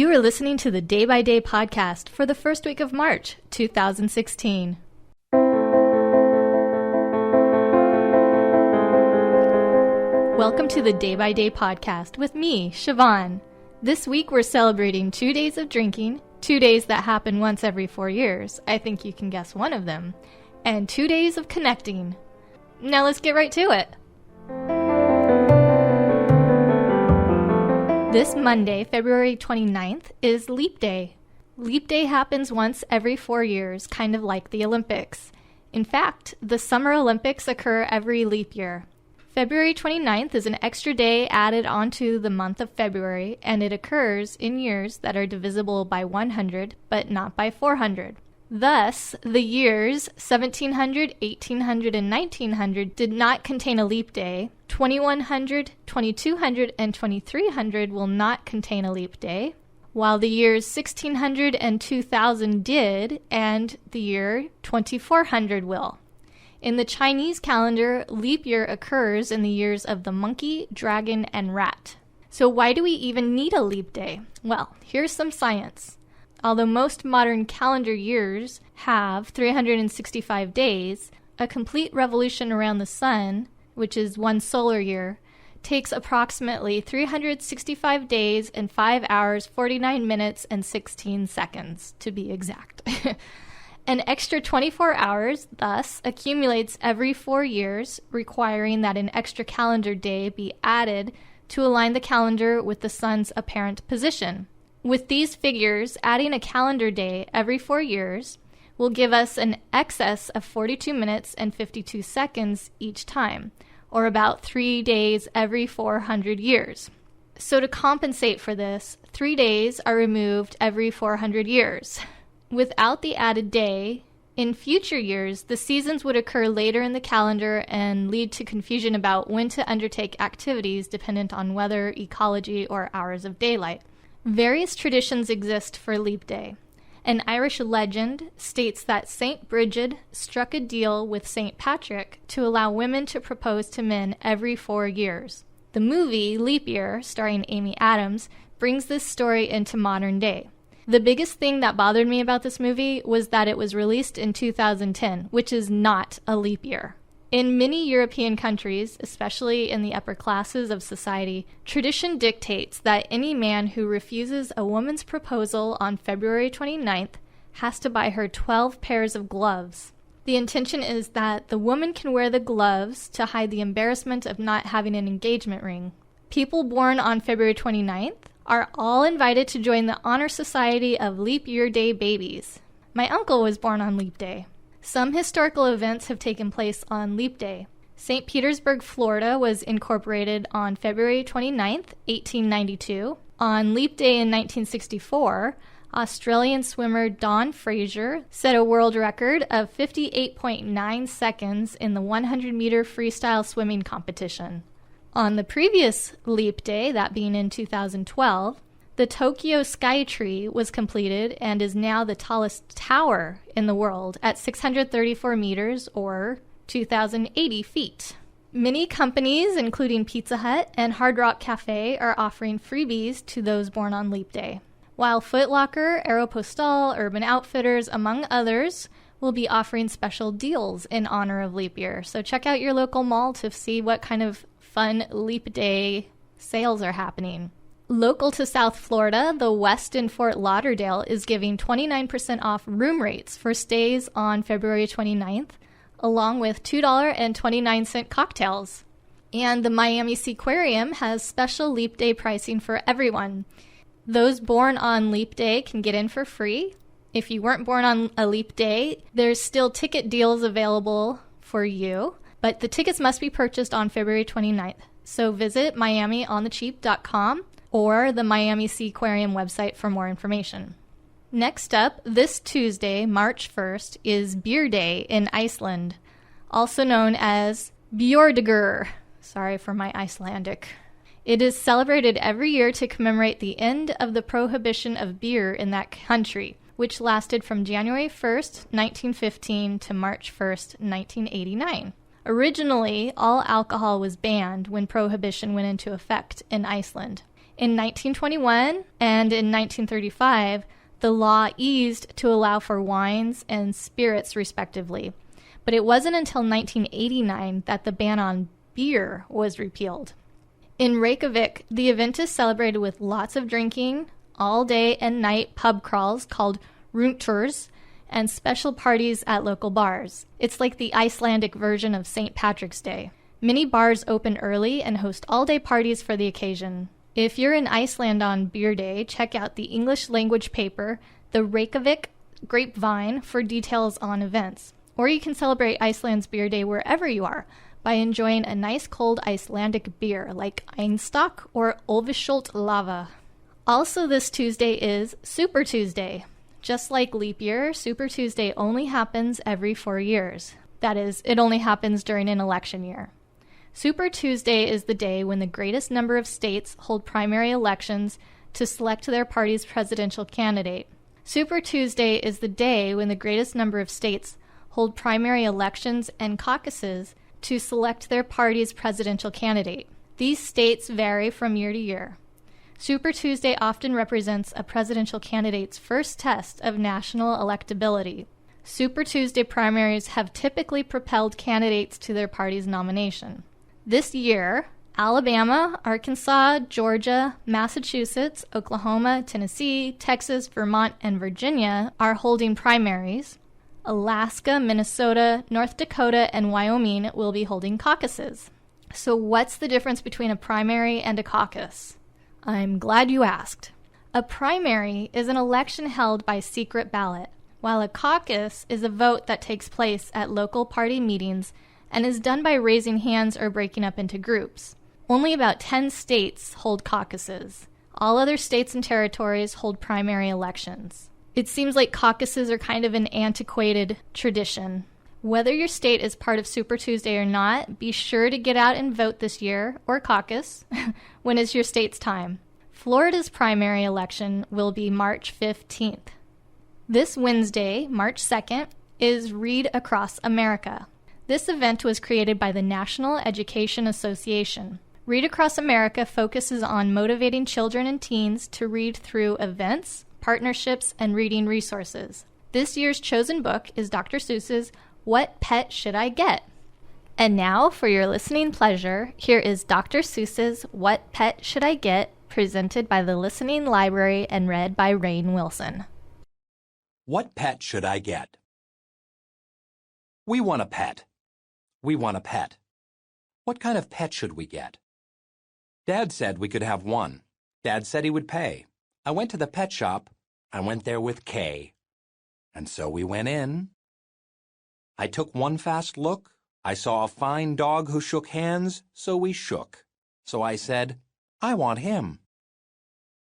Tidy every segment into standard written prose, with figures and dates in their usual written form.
You are listening to the Day by Day podcast for the first week of March, 2016. Welcome to the Day by Day podcast with me, Siobhan. This week we're celebrating 2 days of drinking, 2 days that happen once every 4 years. I think you can guess one of them. And 2 days of connecting. Now let's get right to it. This Monday, February 29th, is Leap Day. Leap Day happens once every 4 years, kind of like the Olympics. In fact, the Summer Olympics occur every leap year. February 29th is an extra day added onto the month of February, and it occurs in years that are divisible by 100, but not by 400. Thus, the years 1700, 1800, and 1900 did not contain a leap day. 2100, 2200, and 2300 will not contain a leap day, while the years 1600 and 2000 did, and the year 2400 will. In the Chinese calendar, leap year occurs in the years of the monkey, dragon, and rat. So why do we even need a leap day? Well, here's some science. Although most modern calendar years have 365 days, a complete revolution around the sun, which is one solar year, takes approximately 365 days and 5 hours, 49 minutes, and 16 seconds, to be exact. An extra 24 hours, thus, accumulates every 4 years, requiring that an extra calendar day be added to align the calendar with the sun's apparent position. With these figures, adding a calendar day every 4 years will give us an excess of 42 minutes and 52 seconds each time, or about 3 days every 400 years. So to compensate for this, 3 days are removed every 400 years. Without the added day, in future years, the seasons would occur later in the calendar and lead to confusion about when to undertake activities dependent on weather, ecology, or hours of daylight. Various traditions exist for Leap Day. An Irish legend states that St. Bridget struck a deal with St. Patrick to allow women to propose to men every 4 years. The movie Leap Year, starring Amy Adams, brings this story into modern day. The biggest thing that bothered me about this movie was that it was released in 2010, which is not a leap year. In many European countries, especially in the upper classes of society, tradition dictates that any man who refuses a woman's proposal on February 29th has to buy her 12 pairs of gloves. The intention is that the woman can wear the gloves to hide the embarrassment of not having an engagement ring. People born on February 29th are all invited to join the Honor Society of Leap Year Day Babies. My uncle was born on Leap Day. Some historical events have taken place on Leap Day. St. Petersburg, Florida was incorporated on February 29, 1892. On Leap Day in 1964, Australian swimmer Dawn Fraser set a world record of 58.9 seconds in the 100-meter freestyle swimming competition. On the previous Leap Day, that being in 2012, the Tokyo Sky Tree was completed and is now the tallest tower in the world at 634 meters or 2,080 feet. Many companies, including Pizza Hut and Hard Rock Cafe, are offering freebies to those born on Leap Day, while Foot Locker, Aeropostale, Urban Outfitters, among others, will be offering special deals in honor of Leap Year. So check out your local mall to see what kind of fun Leap Day sales are happening. Local to South Florida, the Westin Fort Lauderdale is giving 29% off room rates for stays on February 29th, along with $2.29 cocktails. And the Miami Seaquarium has special Leap Day pricing for everyone. Those born on Leap Day can get in for free. If you weren't born on a Leap Day, there's still ticket deals available for you, but the tickets must be purchased on February 29th. So visit MiamiOnTheCheap.com or the Miami Seaquarium website for more information. Next up, this Tuesday, March 1st, is Beer Day in Iceland, also known as Bjordagur. Sorry for my Icelandic. It is celebrated every year to commemorate the end of the prohibition of beer in that country, which lasted from January 1st, 1915 to March 1st, 1989. Originally, all alcohol was banned when prohibition went into effect in Iceland. In 1921 and in 1935, the law eased to allow for wines and spirits, respectively. But it wasn't until 1989 that the ban on beer was repealed. In Reykjavik, the event is celebrated with lots of drinking, all-day and night pub crawls called rundturs, and special parties at local bars. It's like the Icelandic version of St. Patrick's Day. Many bars open early and host all-day parties for the occasion. If you're in Iceland on Beer Day, check out the English language paper, the Reykjavik Grapevine, for details on events. Or you can celebrate Iceland's Beer Day wherever you are by enjoying a nice cold Icelandic beer like Einstök or Ölfusholt Lava. Also this Tuesday is Super Tuesday. Just like leap year, Super Tuesday only happens every 4 years. That is, it only happens during an election year. Super Tuesday is the day when the greatest number of states hold primary elections to select their party's presidential candidate. Super Tuesday is the day when the greatest number of states hold primary elections and caucuses to select their party's presidential candidate. These states vary from year to year. Super Tuesday often represents a presidential candidate's first test of national electability. Super Tuesday primaries have typically propelled candidates to their party's nomination. This year, Alabama, Arkansas, Georgia, Massachusetts, Oklahoma, Tennessee, Texas, Vermont, and Virginia are holding primaries. Alaska, Minnesota, North Dakota, and Wyoming will be holding caucuses. So what's the difference between a primary and a caucus? I'm glad you asked. A primary is an election held by secret ballot, while a caucus is a vote that takes place at local party meetings and is done by raising hands or breaking up into groups. Only about 10 states hold caucuses. All other states and territories hold primary elections. It seems like caucuses are kind of an antiquated tradition. Whether your state is part of Super Tuesday or not, be sure to get out and vote this year, or caucus, when is your state's time. Florida's primary election will be March 15th. This Wednesday, March 2nd, is Read Across America. This event was created by the National Education Association. Read Across America focuses on motivating children and teens to read through events, partnerships, and reading resources. This year's chosen book is Dr. Seuss's What Pet Should I Get? And now, for your listening pleasure, here is Dr. Seuss's What Pet Should I Get? Presented by the Listening Library and read by Rainn Wilson. What pet should I get? We want a pet. We want a pet. What kind of pet should we get? Dad said we could have one. Dad said he would pay. I went to the pet shop. I went there with Kay. And so we went in. I took one fast look. I saw a fine dog who shook hands, so we shook. So I said, I want him.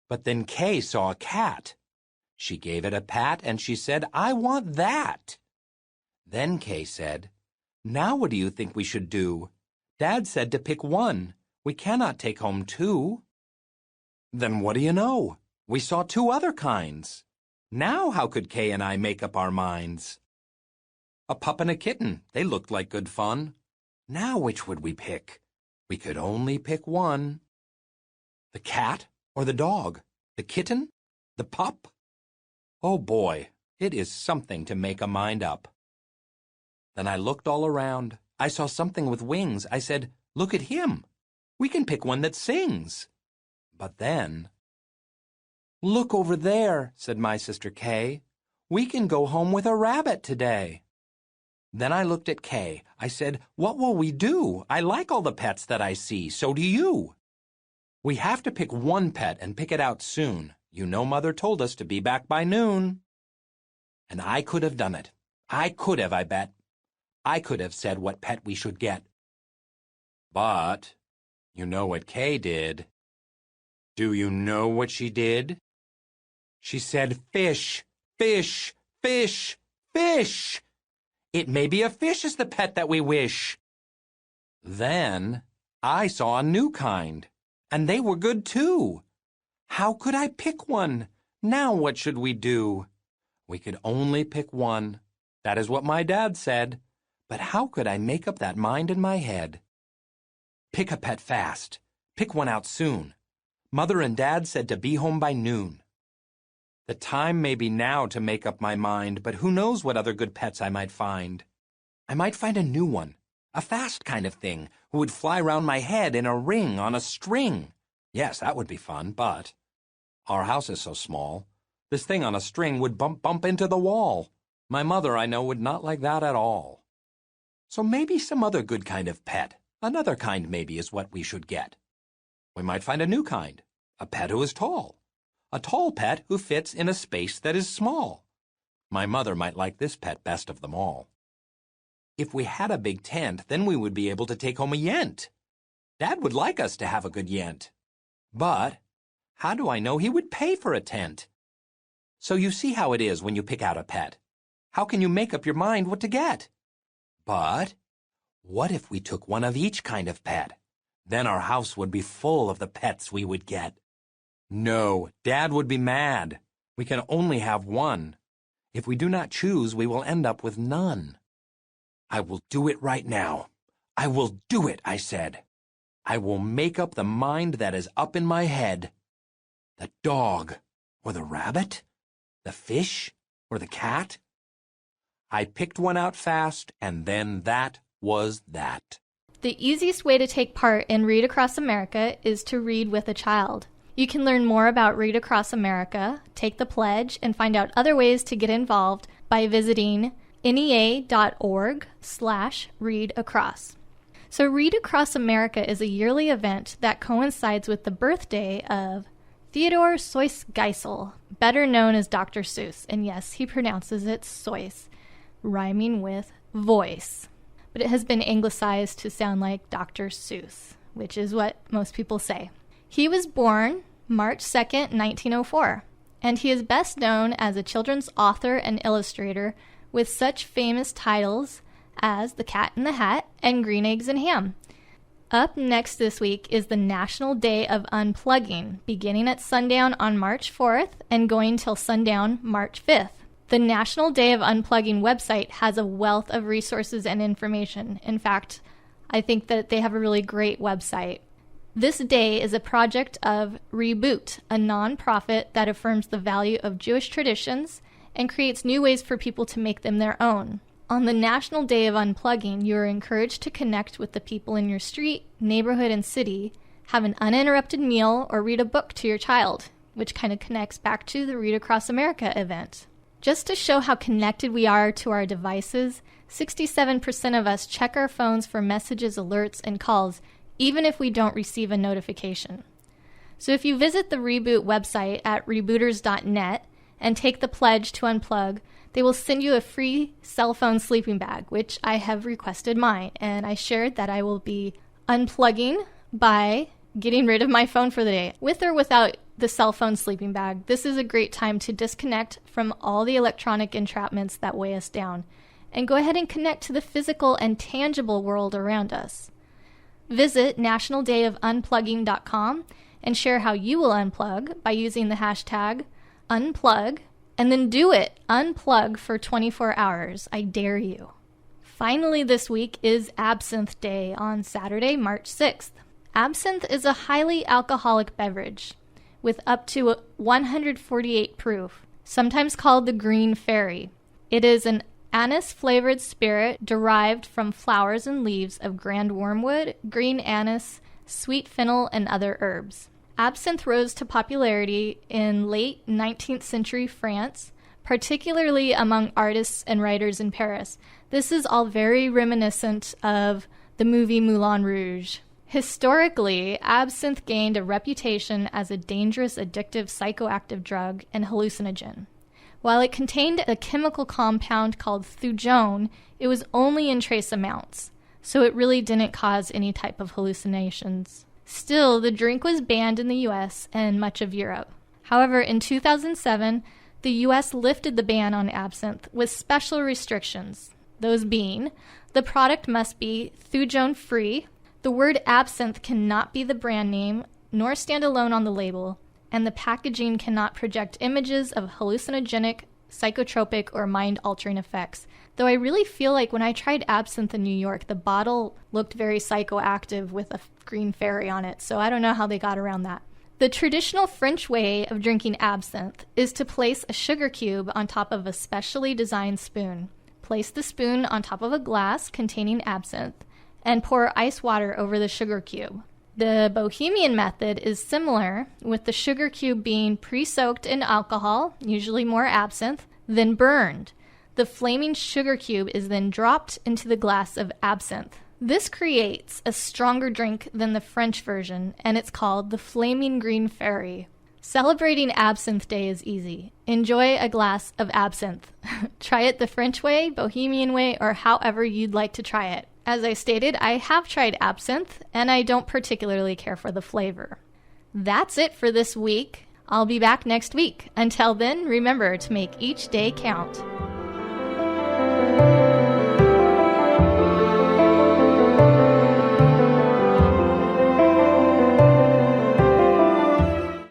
But then Kay saw a cat. She gave it a pat and she said, I want that. Then Kay said, Now what do you think we should do? Dad said to pick one. We cannot take home two. Then what do you know? We saw two other kinds. Now how could Kay and I make up our minds? A pup and a kitten, they looked like good fun. Now which would we pick? We could only pick one. The cat or the dog? The kitten? The pup? Oh boy, it is something to make a mind up. Then I looked all around. I saw something with wings. I said, Look at him. We can pick one that sings. But then, Look over there, said my sister Kay. We can go home with a rabbit today. Then I looked at Kay. I said, What will we do? I like all the pets that I see. So do you. We have to pick one pet and pick it out soon. You know Mother told us to be back by noon. And I could have done it. I could have, I bet. I could have said what pet we should get. But you know what Kay did. Do you know what she did? She said, Fish, fish, fish, fish. It may be a fish is the pet that we wish. Then I saw a new kind, and they were good too. How could I pick one? Now what should we do? We could only pick one. That is what my dad said. But how could I make up that mind in my head? Pick a pet fast. Pick one out soon. Mother and Dad said to be home by noon. The time may be now to make up my mind, but who knows what other good pets I might find. I might find a new one, a fast kind of thing, who would fly round my head in a ring on a string. Yes, that would be fun, but our house is so small. This thing on a string would bump into the wall. My mother, I know, would not like that at all. So maybe some other good kind of pet, another kind maybe, is what we should get. We might find a new kind, a pet who is tall. A tall pet who fits in a space that is small. My mother might like this pet best of them all. If we had a big tent, then we would be able to take home a yent. Dad would like us to have a good yent. But how do I know he would pay for a tent? So you see how it is when you pick out a pet. How can you make up your mind what to get? But what if we took one of each kind of pet? Then our house would be full of the pets we would get. No, Dad would be mad. We can only have one. If we do not choose, we will end up with none. I will do it right now. I will do it, I said. I will make up the mind that is up in my head. The dog, or the rabbit, the fish, or the cat. I picked one out fast, and then that was that. The easiest way to take part in Read Across America is to read with a child. You can learn more about Read Across America, take the pledge, and find out other ways to get involved by visiting nea.org/readacross. So Read Across America is a yearly event that coincides with the birthday of Theodore Seuss Geisel, better known as Dr. Seuss. And yes, he pronounces it Seuss, rhyming with voice. But it has been anglicized to sound like Dr. Seuss, which is what most people say. He was born March 2nd, 1904, and he is best known as a children's author and illustrator with such famous titles as The Cat in the Hat and Green Eggs and Ham. Up next this week is the National Day of Unplugging, beginning at sundown on March 4th and going till sundown March 5th. The National Day of Unplugging website has a wealth of resources and information. In fact, I think that they have a really great website. This day is a project of Reboot, a nonprofit that affirms the value of Jewish traditions and creates new ways for people to make them their own. On the National Day of Unplugging, you are encouraged to connect with the people in your street, neighborhood, and city, have an uninterrupted meal, or read a book to your child, which kind of connects back to the Read Across America event. Just to show how connected we are to our devices, 67% of us check our phones for messages, alerts, and calls, even if we don't receive a notification. So if you visit the Reboot website at rebooters.net and take the pledge to unplug, they will send you a free cell phone sleeping bag, which I have requested mine, and I shared that I will be unplugging by getting rid of my phone for the day. With or without the cell phone sleeping bag, this is a great time to disconnect from all the electronic entrapments that weigh us down and go ahead and connect to the physical and tangible world around us. Visit nationaldayofunplugging.com and share how you will unplug by using the hashtag unplug, and then do it. Unplug for 24 hours. I dare you. Finally this week is Absinthe Day on Saturday, March 6th. Absinthe is a highly alcoholic beverage with up to 148 proof, sometimes called the Green Fairy. It is an anise-flavored spirit derived from flowers and leaves of grand wormwood, green anise, sweet fennel, and other herbs. Absinthe rose to popularity in late 19th century France, particularly among artists and writers in Paris. This is all very reminiscent of the movie Moulin Rouge. Historically, absinthe gained a reputation as a dangerous, addictive, psychoactive drug and hallucinogen. While it contained a chemical compound called thujone, it was only in trace amounts, so it really didn't cause any type of hallucinations. Still, the drink was banned in the U.S. and much of Europe. However, in 2007, the U.S. lifted the ban on absinthe with special restrictions, those being, the product must be thujone-free, the word absinthe cannot be the brand name, nor stand alone on the label, and the packaging cannot project images of hallucinogenic, psychotropic, or mind-altering effects. Though I really feel like when I tried absinthe in New York, the bottle looked very psychoactive with a green fairy on it, so I don't know how they got around that. The traditional French way of drinking absinthe is to place a sugar cube on top of a specially designed spoon. Place the spoon on top of a glass containing absinthe and pour ice water over the sugar cube. The Bohemian method is similar, with the sugar cube being pre-soaked in alcohol, usually more absinthe, then burned. The flaming sugar cube is then dropped into the glass of absinthe. This creates a stronger drink than the French version, and it's called the Flaming Green Fairy. Celebrating Absinthe Day is easy. Enjoy a glass of absinthe. Try it the French way, Bohemian way, or however you'd like to try it. As I stated, I have tried absinthe, and I don't particularly care for the flavor. That's it for this week. I'll be back next week. Until then, remember to make each day count.